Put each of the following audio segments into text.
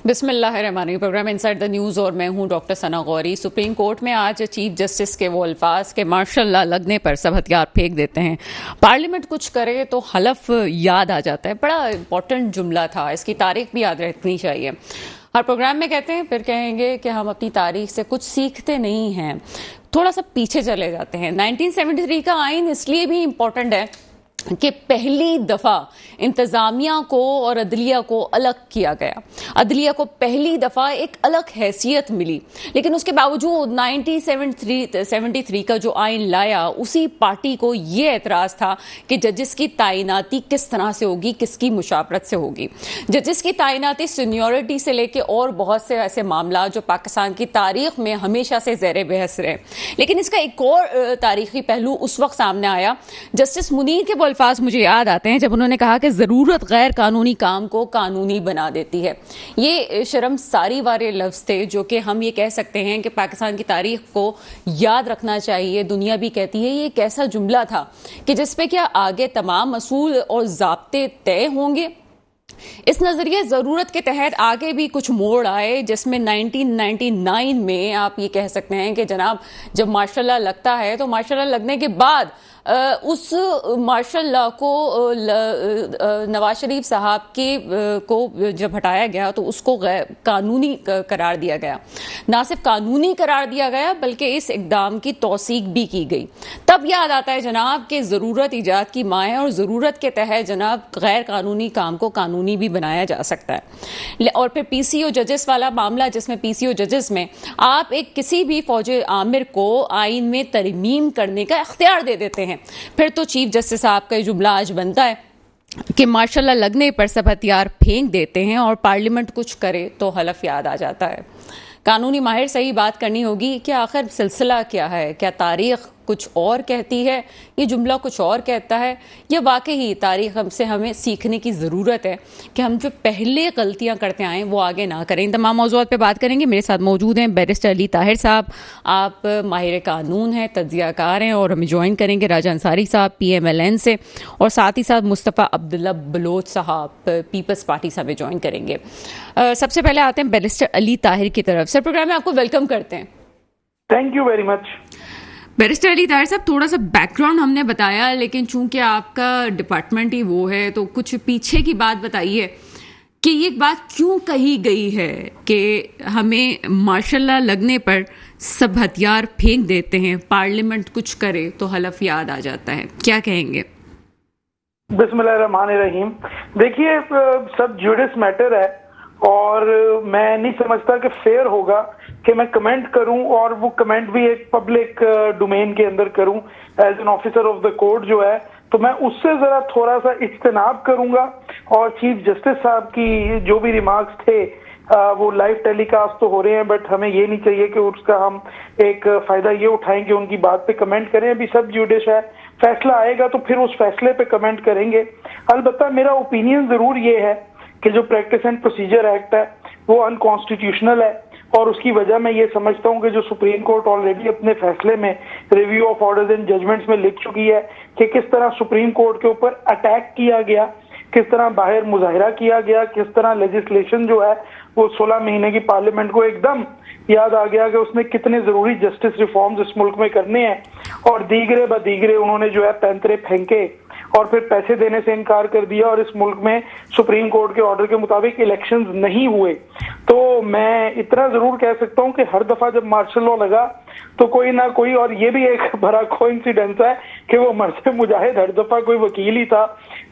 बिस्मिल्लाहिर्रहमानिर्रहीम। Programme inside the news और मैं हूं डॉक्टर सना गौरी। सुप्रीम कोर्ट में आज चीफ जस्टिस के वो अल्फाज के मार्शल लॉ लगने पर सब हथियार फेंक देते हैं, पार्लियामेंट कुछ करे तो हलफ याद आ जाता है। बड़ा इंपॉर्टेंट जुमला था, इसकी तारीख भी याद रखनी चाहिए। हर प्रोग्राम में कहते हैं, फिर कहेंगे कि हम अपनी तारीख से कुछ सीखते नहीं हैं, थोड़ा सा पीछे चले जाते हैं। 1973 का आइन इसलिए भी इम्पोर्टेंट है कि पहली दफा इंतजामिया को और अदलिया को अलग किया गया। अदलिया को पहली दफा एक अलग हैसियत मिली, लेकिन उसके बावजूद 1973 का जो आइन लाया, उसी पार्टी को ये एतराज था कि जजेस की तैनाती किस तरह से होगी, किसकी मुशावरत से होगी। जजेस की तैनाती सीनियरिटी से लेके और बहुत से ऐसे मामला जो पाकिस्तान की तारीख में हमेशा से ज़ेर बहस रहे। लेकिन इसका एक और तारीखी पहलू उस वक्त सामने आया, जस्टिस मुनीर के अल्फाज मुझे याद आते हैं जब उन्होंने कहा कि जरूरत गैर कानूनी काम को कानूनी बना देती है। ये शर्मसारी वाले लफ्ज थे जो कि हम ये कह सकते हैं कि पाकिस्तान की तारीख को याद रखना चाहिए। दुनिया भी कहती है ये एक ऐसा जुमला था कि जिसपे क्या आगे तमाम असूल और ज़ाब्ते तय होंगे। इस नजरिए जरूरत के तहत आगे भी कुछ मोड़ आए, जिसमें 1999 में आप ये कह सकते हैं कि जनाब जब मार्शल लॉ लगता है तो मार्शल लॉ लगने के बाद उस मार्शल लॉ को नवाज शरीफ साहब के को जब हटाया गया तो उसको कानूनी करार दिया गया। ना सिर्फ कानूनी करार दिया गया बल्कि इस इकदाम की तौसीक भी की गई। तब याद आता है जनाब कि ज़रूरत ईजाद की माँ है और ज़रूरत के तहत जनाब गैर कानूनी काम को कानूनी भी बनाया जा सकता है। और फिर पीसीओ जजेस वाला मामला, जिसमें पीसीओ जजेस में आप एक किसी भी फौज आमिर को आइन में तरमीम करने का इख्तियार दे देते हैं, फिर तो चीफ जस्टिस साहब का जुमला आज बनता है कि मार्शल लॉ लगने पर सब हथियार फेंक देते हैं और पार्लियामेंट कुछ करे तो हलफ याद आ जाता है। कानूनी माहिर से ही बात करनी होगी कि आखिर सिलसिला क्या है, क्या तारीख कुछ और कहती है, ये जुमला कुछ और कहता है, या वाकई ही तारीख हमसे हमें सीखने की ज़रूरत है कि हम जो पहले गलतियां करते आए वो आगे ना करें। इन तमाम मौज़ूआत पे बात करेंगे। मेरे साथ मौजूद हैं बैरिस्टर अली ताहिर साहब, आप माहिर कानून हैं, तज्ज़ियाकार हैं, और हमें ज्वाइन करेंगे राजा अंसारी साहब PMLN से, और साथ ही साथ मुस्तफ़ा अब्दुल्ला बलोच साहब पीपल्स पार्टी से हमें ज्वाइन करेंगे। सबसे पहले आते हैं बैरिस्टर अली ताहिर की तरफ। सर, प्रोग्राम में आपको वेलकम करते हैं। Thank you very much. Barrister Ali Tahir साहब, थोड़ा सा बैकग्राउंड हमने बताया, लेकिन चूंकि आपका डिपार्टमेंट ही वो है तो कुछ पीछे की बात बताइए कि ये बात क्यों कही गई है कि हमें मार्शल लॉ लगने पर सब हथियार फेंक देते हैं, पार्लियामेंट कुछ करे तो हलफ याद आ जाता है। क्या कहेंगे? बिस्मिल्लाहिर्रहमानिर्रहीम। देखिए, सब जुडिस मैटर है और मैं नहीं समझता कि फेयर होगा कि मैं कमेंट करूं और वो कमेंट भी एक पब्लिक डोमेन के अंदर करूं as an officer of the court जो है, तो मैं उससे जरा थोड़ा सा इज्तनाब करूंगा। और चीफ जस्टिस साहब की जो भी रिमार्क्स थे वो लाइव टेलीकास्ट तो हो रहे हैं, बट हमें ये नहीं चाहिए कि उसका हम एक फायदा ये उठाएं कि उनकी बात पे कमेंट करें। अभी सब जुडिश है, फैसला आएगा तो फिर उस फैसले पे कमेंट करेंगे। अलबत्ता मेरा ओपिनियन जरूर ये है कि जो प्रैक्टिस एंड प्रोसीजर एक्ट है वो अनकॉन्स्टिट्यूशनल है, और उसकी वजह मैं ये समझता हूँ कि जो सुप्रीम कोर्ट ऑलरेडी अपने फैसले में review of orders and judgments में लिख चुकी है कि किस तरह सुप्रीम कोर्ट के ऊपर अटैक किया गया, किस तरह बाहर मुजाहिरा किया गया, किस तरह लेजिस्लेशन जो है वो 16 महीने की पार्लियामेंट को एकदम याद आ गया कि उसने कितने जरूरी जस्टिस रिफॉर्म्स इस मुल्क में करने हैं, और दीगरे बदीगरे उन्होंने जो है पैंतरे फेंके और फिर पैसे देने से इनकार कर दिया, और इस मुल्क में सुप्रीम कोर्ट के ऑर्डर के मुताबिक इलेक्शंस नहीं हुए। तो मैं इतना जरूर कह सकता हूं कि हर दफा जब मार्शल लॉ लगा तो कोई ना कोई, और ये भी एक बड़ा कोइंसिडेंस है कि वो मर्द मुजाहिद हर दफा कोई वकील ही था।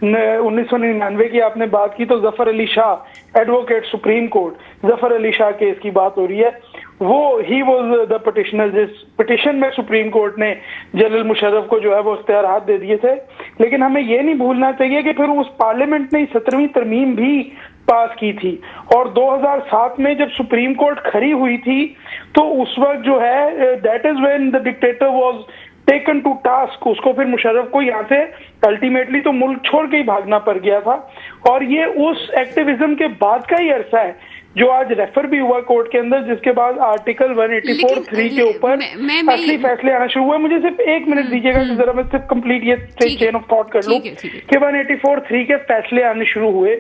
1999 की आपने बात की तो Zafar Ali Shah, advocate supreme court, Zafar Ali Shah case की बात हो रही है। वो ही वॉज द पिटिशनर, जिस पिटिशन में सुप्रीम कोर्ट ने जनरल मुशर्रफ को जो है वो इख्तियारात दे दिए थे। लेकिन हमें ये नहीं भूलना चाहिए कि फिर उस पार्लियामेंट ने 17वीं तरमीम भी पास की थी, और 2007 में जब सुप्रीम कोर्ट खड़ी हुई थी तो उस वक्त जो है that is when the dictator was taken to task. उसको फिर मुशर्रफ को यहाँ से अल्टीमेटली तो मुल्क छोड़ के ही भागना पड़ गया था, और ये उस एक्टिविज्म के बाद का ही अरसा है जो आज रेफर भी हुआ कोर्ट के अंदर, जिसके बाद आर्टिकल 184(3) के ऊपर असली फैसले आना शुरू हुए। मुझे सिर्फ एक मिनट दीजिएगा कि जरा मैं सिर्फ कंप्लीट ये चेन ऑफ थॉट कर लूं कि 184(3) के फैसले आने शुरू हुए।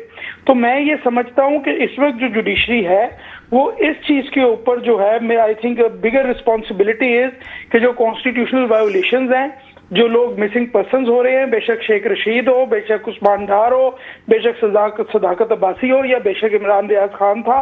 तो मैं ये समझता हूं कि इस वक्त जो जुडिशरी है वो इस चीज के ऊपर जो है, मैं I think bigger responsibility is कि जो कॉन्स्टिट्यूशनल वायोलेशंस हैं, जो लोग मिसिंग पर्संस हो रहे हैं, बेशक शेख रशीद हो, बेशक उस्मान डार हो, बेशक सदाकत अब्बासी हो, या बेशक इमरान रियाज खान था,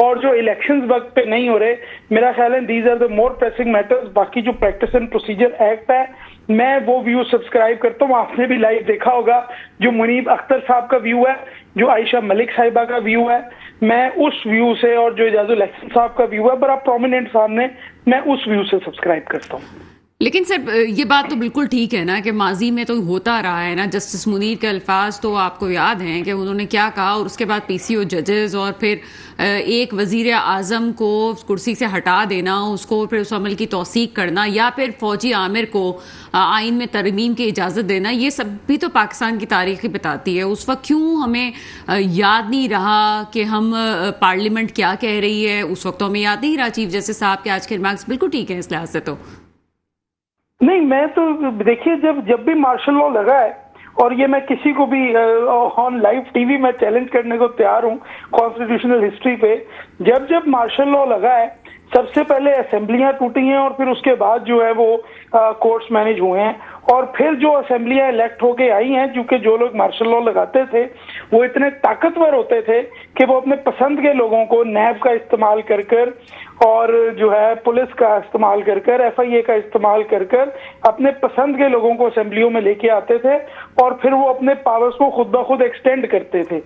और जो इलेक्शंस वक्त पे नहीं हो रहे, मेरा ख्याल है these are the more pressing matters. बाकी जो प्रैक्टिस एंड प्रोसीजर एक्ट है, मैं वो व्यू सब्सक्राइब करता हूँ। आपने भी लाइव देखा होगा जो मुनीब अख्तर साहब का व्यू है, जो आयशा मलिक साहिबा का व्यू है, मैं उस व्यू से, और जो इजाजुल हसन साहब का व्यू है बड़ा प्रोमिनेंट सामने, मैं उस व्यू से सब्सक्राइब करता हूँ। लेकिन सर ये बात तो बिल्कुल ठीक है ना कि माजी में तो होता रहा है ना। जस्टिस मुनीर के अल्फाज तो आपको याद हैं कि उन्होंने क्या कहा, और उसके बाद पीसीओ जजेस और फिर एक वजीर आजम को कुर्सी से हटा देना, उसको फिर उस अमल की तौसीक करना, या फिर फौजी आमिर को आइन में तरमीम की इजाज़त देना, ये सब भी तो पाकिस्तान की तारीख ही बताती है। उस वक्त क्यों हमें याद नहीं रहा कि हम पार्लियामेंट क्या कह रही है, उस वक्त तो हमें याद नहीं रहा। चीफ जस्टिस साहब के आज के रिमार्क्स बिल्कुल ठीक है इस लिहाज से। तो नहीं, मैं तो देखिए जब भी मार्शल लॉ लगा है, और ये मैं किसी को भी ऑन लाइव टीवी में चैलेंज करने को तैयार हूँ कॉन्स्टिट्यूशनल हिस्ट्री पे, जब मार्शल लॉ लगा है सबसे पहले असेंबलियां टूटी हैं, और फिर उसके बाद जो है वो कोर्ट्स मैनेज हुए हैं, और फिर जो असेंबलियां इलेक्ट होके आई हैं, क्योंकि जो लोग मार्शल लॉ लगाते थे वो इतने ताकतवर होते थे कि वो अपने पसंद के लोगों को नैब का इस्तेमाल कर कर, और जो है पुलिस का इस्तेमाल कर कर, FIA का इस्तेमाल कर कर अपने पसंद के लोगों को असेंबलियों में लेके आते थे, और फिर वो अपने पावर्स को खुद ब खुद एक्सटेंड करते थे।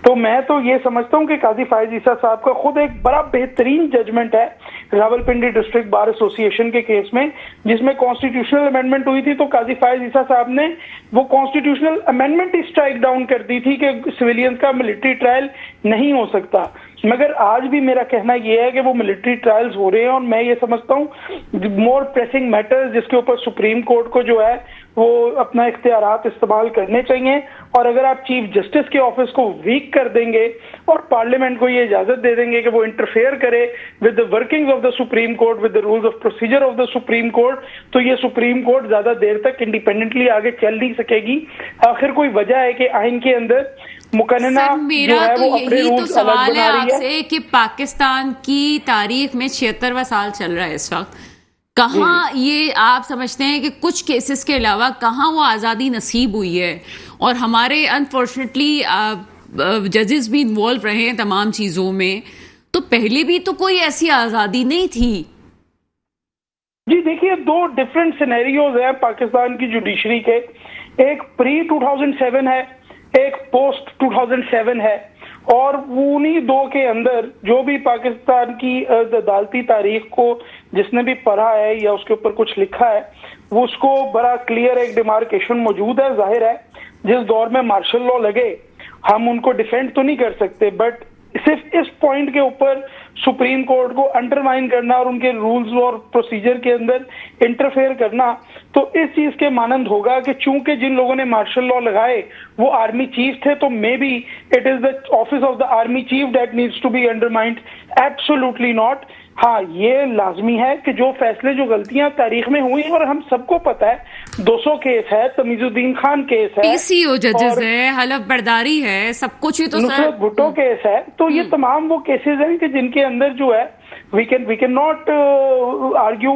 तो मैं तो ये समझता हूँ कि काजी फायज ईसा साहब का खुद एक बड़ा बेहतरीन जजमेंट है रावलपिंडी डिस्ट्रिक्ट बार एसोसिएशन के केस में, जिसमें कॉन्स्टिट्यूशनल अमेंडमेंट हुई थी। तो काजी फायज ईसा साहब ने वो कॉन्स्टिट्यूशनल अमेंडमेंट ही स्ट्राइक डाउन कर दी थी कि सिविलियंस का मिलिट्री ट्रायल नहीं हो सकता। मगर आज भी मेरा कहना यह है कि वो मिलिट्री ट्रायल्स हो रहे हैं, और मैं ये समझता हूँ मोर प्रेसिंग मैटर्स जिसके ऊपर सुप्रीम कोर्ट को जो है वो अपना इख्तियारात इस्तेमाल करने चाहिए। और अगर आप चीफ जस्टिस के ऑफिस को वीक कर देंगे और पार्लियामेंट को ये इजाजत दे देंगे कि वो इंटरफेयर करे with the workings of the supreme court, with the rules of procedure of the supreme court, तो ये सुप्रीम कोर्ट ज्यादा देर तक इंडिपेंडेंटली आगे चल नहीं सकेगी। आखिर कोई वजह है कि आइन के अंदर मुकन्ना जो है वो अपने रूल्स अलग बना रही है। आपसे कि पाकिस्तान की तारीख में 76वां साल चल रहा है इस वक्त, कहाँ ये आप समझते हैं कि कुछ केसेस के अलावा कहाँ वो आज़ादी नसीब हुई है? और हमारे अनफॉर्चुनेटली जजेस भी इन्वॉल्व रहे हैं तमाम चीज़ों में, तो पहले भी तो कोई ऐसी आज़ादी नहीं थी। जी देखिए, दो डिफरेंट सिनेरियोज हैं पाकिस्तान की जुडिशरी के, एक प्री 2007 है, एक पोस्ट 2007 है, और उन्हीं दो के अंदर जो भी पाकिस्तान की अदालती तारीख को जिसने भी पढ़ा है या उसके ऊपर कुछ लिखा है, वो उसको बड़ा क्लियर एक डिमार्केशन मौजूद है। जाहिर है जिस दौर में मार्शल लॉ लगे हम उनको डिफेंड तो नहीं कर सकते, बट सिर्फ इस पॉइंट के ऊपर सुप्रीम कोर्ट को अंडरमाइन करना और उनके रूल्स और प्रोसीजर के अंदर इंटरफेयर करना, तो इस चीज के मानंद होगा कि चूंकि जिन लोगों ने मार्शल लॉ लगाए वो आर्मी चीफ थे, तो may be it is the office of the army chief that needs to be undermined. Absolutely not. हाँ, ये लाजमी है कि जो फैसले, जो गलतियां तारीख में हुई, और हम सबको पता है 200 केस है, तमीजुद्दीन खान केस है, पीसीओ जजेस है, हलफ बर्दारी है, सब कुछ ही तो नुसरत भुट्टो केस है, तो ये तमाम वो केसेस हैं कि जिनके अंदर जो है we can not argue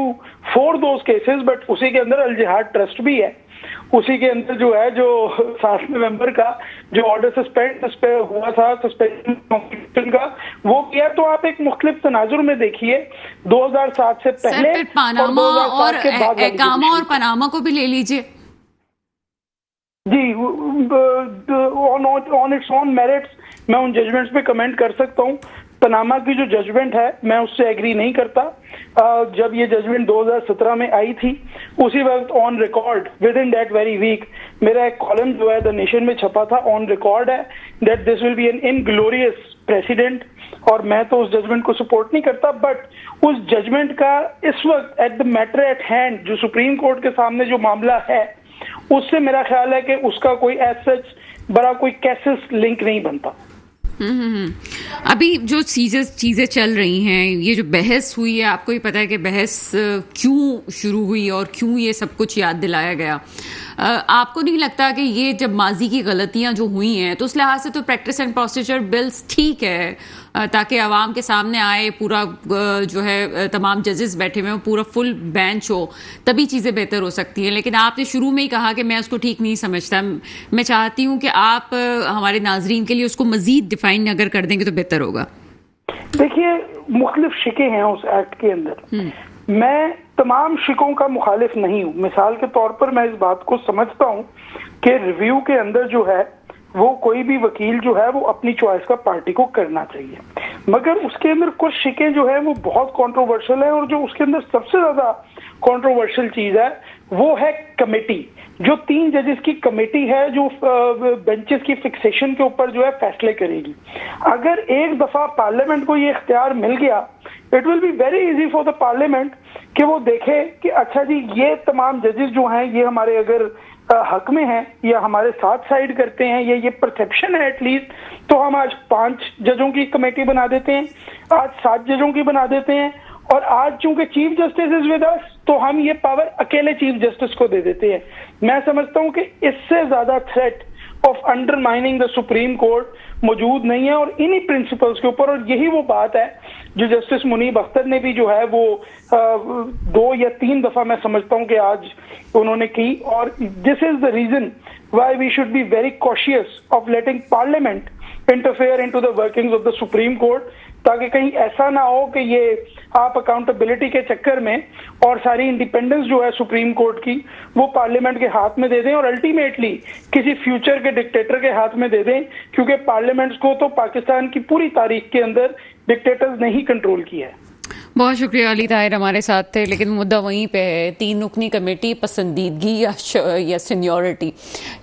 for those cases, but उसी के अंदर अल जिहाद ट्रस्ट भी है, उसी के अंदर जो है जो 7 नवंबर का जो ऑर्डर सस्पेंड हुआ था, सस्पेंशन का, वो किया। तो आप एक मुख्तलिफ तनाजुर में देखिए 2007 से पहले पनामा और एकामा और पनामा को भी ले लीजिए जी, ऑन इट्स ऑन मेरिट्स मैं उन जजमेंट्स पे कमेंट कर सकता हूँ। पनामा की जो जजमेंट है मैं उससे एग्री नहीं करता। जब ये जजमेंट 2017 में आई थी उसी वक्त on record with in that very weak मेरा एक कॉलम जो है द नेशन में छपा था, ऑन रिकॉर्ड है that this will be an inglorious president, और मैं तो उस जजमेंट को सपोर्ट नहीं करता। बट उस जजमेंट का इस वक्त at the matter at hand जो सुप्रीम कोर्ट के सामने जो मामला है उससे मेरा ख्याल है कि उसका कोई एज सच बड़ा कोई केसेस लिंक नहीं बनता। अभी जो चीजें चल रही हैं, ये जो बहस हुई है, आपको ही पता है कि बहस क्यों शुरू हुई और क्यों ये सब कुछ याद दिलाया गया। आपको नहीं लगता कि ये जब माजी की गलतियां जो हुई हैं तो उस लिहाज से तो प्रैक्टिस एंड प्रोसीजर बिल्स ठीक है, ताकि आवाम के सामने आए पूरा जो है तमाम जजेस बैठे हुए हैं, पूरा फुल बेंच हो, तभी चीज़ें बेहतर हो सकती हैं। लेकिन आपने शुरू में ही कहा कि मैं उसको ठीक नहीं समझता। मैं चाहती हूं कि आप हमारे नाजरीन के लिए उसको मजीद डिफाइन अगर कर देंगे तो बेहतर होगा। देखिए, मुख्तलिफ शिके हैं उस एक्ट के अंदर। मैं तमाम शिकों का मुखालिफ नहीं हूं। मिसाल के तौर पर मैं इस बात को समझता हूं कि रिव्यू के अंदर जो है वो कोई भी वकील जो है वो अपनी चॉइस का पार्टी को करना चाहिए, मगर उसके अंदर कुछ शिकें जो है वो बहुत कंट्रोवर्शियल है। और जो उसके अंदर सबसे ज्यादा कंट्रोवर्शियल चीज है वो है कमेटी, जो 3 जजेस की कमेटी है जो बेंचेस की फिक्सेशन के ऊपर जो है फैसले करेगी। अगर एक दफा पार्लियामेंट को ये इख्तियार मिल गया, it will be very easy for the parliament कि वो देखे कि अच्छा जी, ये तमाम जजेस जो हैं ये हमारे अगर हक में हैं या हमारे साथ साइड करते हैं, ये परसेप्शन है एटलीस्ट, तो हम आज 5 जजों की कमेटी बना देते हैं, आज 7 जजों की बना देते हैं, और आज चूंकि chief justice is with us तो हम ये पावर अकेले चीफ जस्टिस को दे देते हैं। मैं समझता हूं कि इससे ज्यादा threat of undermining the supreme court मौजूद नहीं है और इन्हीं प्रिंसिपल्स के ऊपर। और यही वो बात है जो जस्टिस मुनीब अख्तर ने भी जो है वो 2 या 3 दफा मैं समझता हूं कि आज उन्होंने की। और this is the reason why we should be very cautious of letting parliament interfere into the workings of the supreme court, ताकि कहीं ऐसा ना हो कि ये आप अकाउंटेबिलिटी के चक्कर में और सारी इंडिपेंडेंस जो है सुप्रीम कोर्ट की वो पार्लियामेंट के हाथ में दे दें और अल्टीमेटली किसी फ्यूचर के डिक्टेटर के हाथ में दे दें, क्योंकि पार्लियामेंट्स को तो पाकिस्तान की पूरी तारीख के अंदर डिक्टेटर्स ने ही कंट्रोल किया है। बहुत शुक्रिया। अली ताहिर हमारे साथ थे, लेकिन मुद्दा वहीं पे है, 3 रुकनी कमेटी, पसंदीदगी या सीनियरिटी,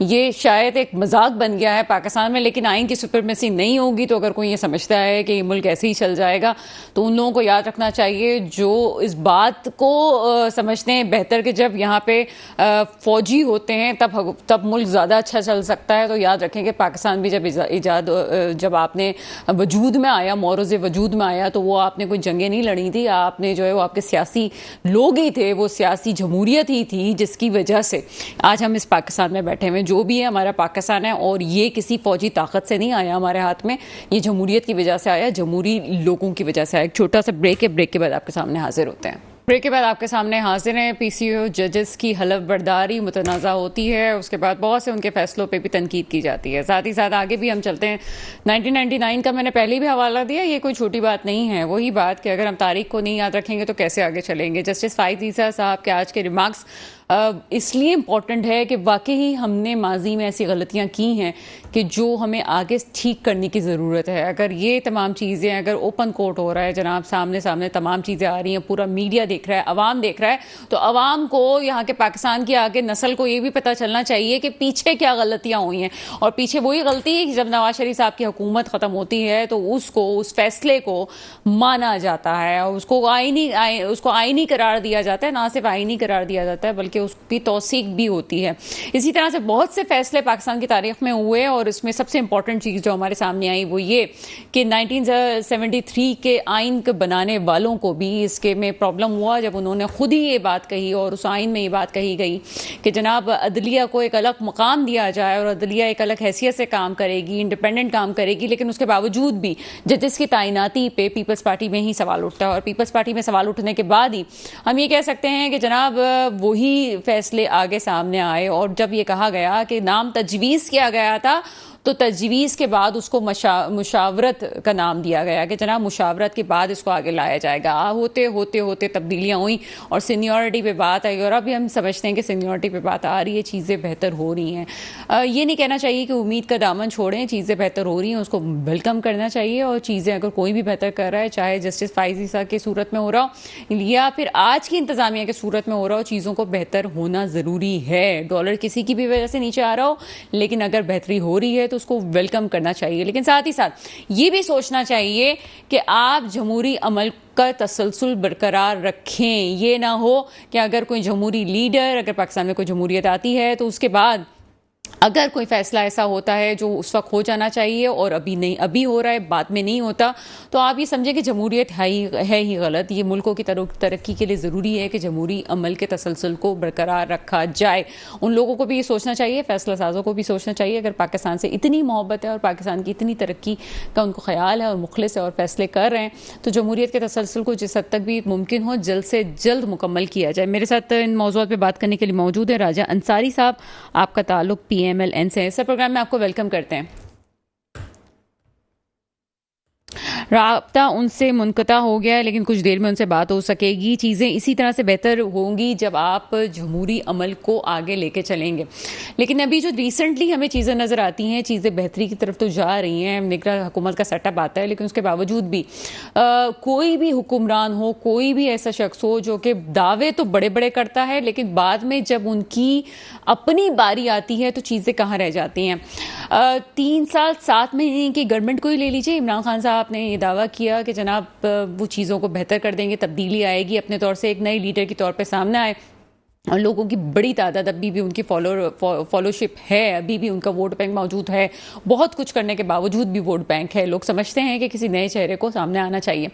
ये शायद एक मजाक बन गया है पाकिस्तान में। लेकिन आइन की सुपरमेसी नहीं होगी तो अगर कोई ये समझता है कि ये मुल्क ऐसे ही चल जाएगा तो उन लोगों को याद रखना चाहिए जो इस बात को समझते हैं बेहतर कि जब यहाँ पे फौजी होते हैं तब मुल्क ज़्यादा अच्छा चल सकता है। तो याद रखें कि पाकिस्तान भी जब आपने वजूद में आया, मोरोज़ वजूद में आया, तो वो आपने कोई जंगें नहीं लड़ी थी, आपने जो है वो आपके सियासी लोग ही थे, वो सियासी जमहूरियत ही थी जिसकी वजह से आज हम इस पाकिस्तान में बैठे हुए। जो भी है हमारा पाकिस्तान है और ये किसी फौजी ताकत से नहीं आया हमारे हाथ में, ये जमहूरियत की वजह से आया, जमहूरी लोगों की वजह से आया। एक छोटा सा ब्रेक है, ब्रेक के बाद आपके सामने हाजिर होते हैं। ब्रेक के बाद आपके सामने हाजिर हैं। पीसीओ जजेस की हलफ बर्दारी मुतनाज़ा होती है, उसके बाद बहुत से उनके फैसलों पे भी तनकीद की जाती है। साथ ही साथ आगे भी हम चलते हैं। 1999 का मैंने पहले भी हवाला दिया, ये कोई छोटी बात नहीं है। वही बात कि अगर हम तारीख को नहीं याद रखेंगे तो कैसे आगे चलेंगे। जस्टिस फाइज ईसा साहब के आज के रिमार्क्स इसलिए इम्पॉर्टेंट है कि वाकई हमने माजी में ऐसी गलतियां की हैं कि जो हमें आगे ठीक करने की ज़रूरत है। अगर ये तमाम चीज़ें, अगर ओपन कोर्ट हो रहा है जनाब, सामने सामने तमाम चीज़ें आ रही हैं, पूरा मीडिया देख रहा है, अवाम देख रहा है, तो अवाम को, यहाँ के पाकिस्तान की आगे नस्ल को ये भी पता चलना चाहिए कि पीछे क्या गलतियाँ हुई हैं। और पीछे वही गलती है कि जब नवाज शरीफ साहब की हुकूमत ख़त्म होती है तो उस फैसले को माना जाता है और उसको आईनी करार दिया जाता है। ना सिर्फ आईनी करार दिया जाता है बल्कि उसकी तौसीक भी होती है। इसी तरह से बहुत से फैसले पाकिस्तान की तारीख में हुए और इसमें सबसे इंपॉर्टेंट चीज़ जो हमारे सामने आई वो ये कि 1973 के आइन के बनाने वालों को भी इसके में प्रॉब्लम हुआ जब उन्होंने खुद ही ये बात कही और उस आइन में ये बात कही गई कि जनाब अदलिया को एक अलग मकाम दिया जाए और अदलिया एक अलग हैसियत से काम करेगी, इंडिपेंडेंट काम करेगी। लेकिन उसके बावजूद भी जजेस की तैनाती पे पीपल्स पार्टी में ही सवाल उठता है और पीपल्स पार्टी में सवाल उठने के बाद ही हम ये कह सकते हैं कि जनाब वही फैसले आगे सामने आए। और जब ये कहा गया कि नाम तजवीज़ किया गया था तो तजवीज़ के बाद उसको मुशावरत का नाम दिया गया कि जनाब मुशावरत के बाद इसको आगे लाया जाएगा। होते होते होते तब्दीलियाँ हुई और सीनियरिटी पे बात आई और अभी हम समझते हैं कि सीनियरिटी पे बात आ रही है, चीज़ें बेहतर हो रही हैं। ये नहीं कहना चाहिए कि उम्मीद का दामन छोड़ें, चीज़ें बेहतर हो रही हैं उसको वेलकम करना चाहिए। और चीज़ें अगर कोई भी बेहतर कर रहा है, चाहे जस्टिस फाइज ईसा की सूरत में हो रहा हो या फिर आज की इंतज़ामिया की सूरत में हो रहा हो, चीज़ों को बेहतर होना ज़रूरी है। डॉलर किसी की भी वजह से नीचे आ रहा हो, लेकिन अगर बेहतरी हो रही है तो उसको वेलकम करना चाहिए। लेकिन साथ ही साथ ये भी सोचना चाहिए कि आप जमहूरी अमल का तसलसल बरकरार रखें। ये ना हो कि अगर कोई जमहूरी लीडर, अगर पाकिस्तान में कोई जमहूरियत आती है तो उसके बाद अगर कोई फैसला ऐसा होता है जो उस वक्त हो जाना चाहिए और अभी नहीं, अभी हो रहा है, बाद में नहीं होता, तो आप ये समझें कि जमहूरियत है ही गलत। ये मुल्कों की तरक्की के लिए ज़रूरी है कि जमहूरी अमल के तसलसल को बरकरार रखा जाए। उन लोगों को भी ये सोचना चाहिए, फैसला साजों को भी सोचना चाहिए, अगर पाकिस्तान से इतनी मोहब्बत है और पाकिस्तान की इतनी तरक्की का उनको ख्याल है और मुखलिस है और फैसले कर रहे हैं, तो जमहूरियत के तसलसल को जिस हद तक भी मुमकिन हो जल्द से जल्द मुकम्मल किया जाए। मेरे साथ इन मौजूद पर बात करने के लिए मौजूद है राजा अंसारी साहब। आपका ताल्लुक PMLN से है। सर, प्रोग्राम में आपको वेलकम करते हैं। राब्ता उनसे मुनक़ता हो गया है, लेकिन कुछ देर में उनसे बात हो सकेगी। चीज़ें इसी तरह से बेहतर होंगी जब आप जमहूरी अमल को आगे लेके चलेंगे। लेकिन अभी जो रिसेंटली हमें चीज़ें नज़र आती हैं, चीज़ें बेहतरी की तरफ तो जा रही हैं, निगरान हुकूमत का सेटअप आता है, लेकिन उसके बावजूद भी कोई भी हुक्मरान हो, कोई भी ऐसा शख्स हो जो कि दावे तो बड़े बड़े करता है, लेकिन बाद में जब उनकी अपनी बारी आती है तो चीज़ें कहाँ रह जाती हैं। 3 साल 7 महीने की गवर्नमेंट को ही ले लीजिए। इमरान खान साहब ने ये दावा किया कि जनाब वो चीज़ों को बेहतर कर देंगे, तब्दीली आएगी, अपने तौर से एक नए लीडर के तौर पे सामने आए और लोगों की बड़ी तादाद अभी भी उनकी फॉलोशिप है, अभी भी उनका वोट बैंक मौजूद है। बहुत कुछ करने के बावजूद भी वोट बैंक है। लोग समझते हैं कि किसी नए चेहरे को सामने आना चाहिए।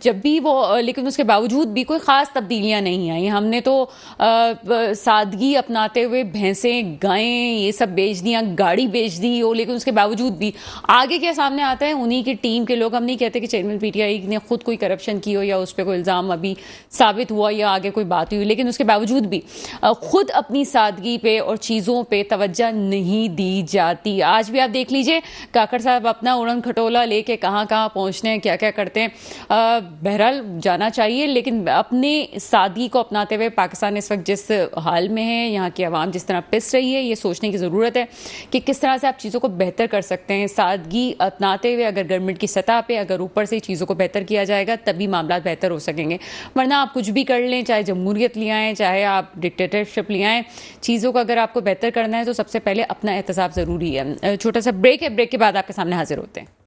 जब भी वो, लेकिन उसके बावजूद भी कोई ख़ास तब्दीलियां नहीं आई। हमने तो सादगी अपनाते हुए भैंसें, गायें, ये सब बेच दिया, गाड़ी बेच दी हो, लेकिन उसके बावजूद भी आगे क्या सामने आता है, उन्हीं की टीम के लोग। हम नहीं कहते कि चेयरमैन PTI ने खुद कोई करप्शन की हो या उस पर कोई इल्ज़ाम अभी साबित हुआ या आगे कोई बात हुई, लेकिन उसके बावजूद भी खुद अपनी सादगी पे और चीज़ों पे तवज्जो नहीं दी जाती। आज भी आप देख लीजिए, काकड़ साहब अपना उड़न खटोला लेके कहाँ कहाँ पहुँचते हैं, क्या क्या करते हैं। बहरहाल जाना चाहिए, लेकिन अपने सादगी को अपनाते हुए पाकिस्तान इस वक्त जिस हाल में है, यहाँ की आवाम जिस तरह पिस रही है, ये सोचने की ज़रूरत है कि किस तरह से आप चीज़ों को बेहतर कर सकते हैं। सादगी अपनाते हुए अगर गवर्नमेंट की सतह पे अगर ऊपर से चीज़ों को बेहतर किया जाएगा, तभी मामला बेहतर हो सकेंगे। वरना आप कुछ भी कर लें, चाहे जमहूरियत ले आएँ, चाहे आप डिक्टेटरशिप ले आएँ, चीज़ों को अगर आपको बेहतर करना है तो सबसे पहले अपना एहतसाब ज़रूरी है। छोटा सा ब्रेक है, ब्रेक के बाद आपके सामने हाजिर होते हैं।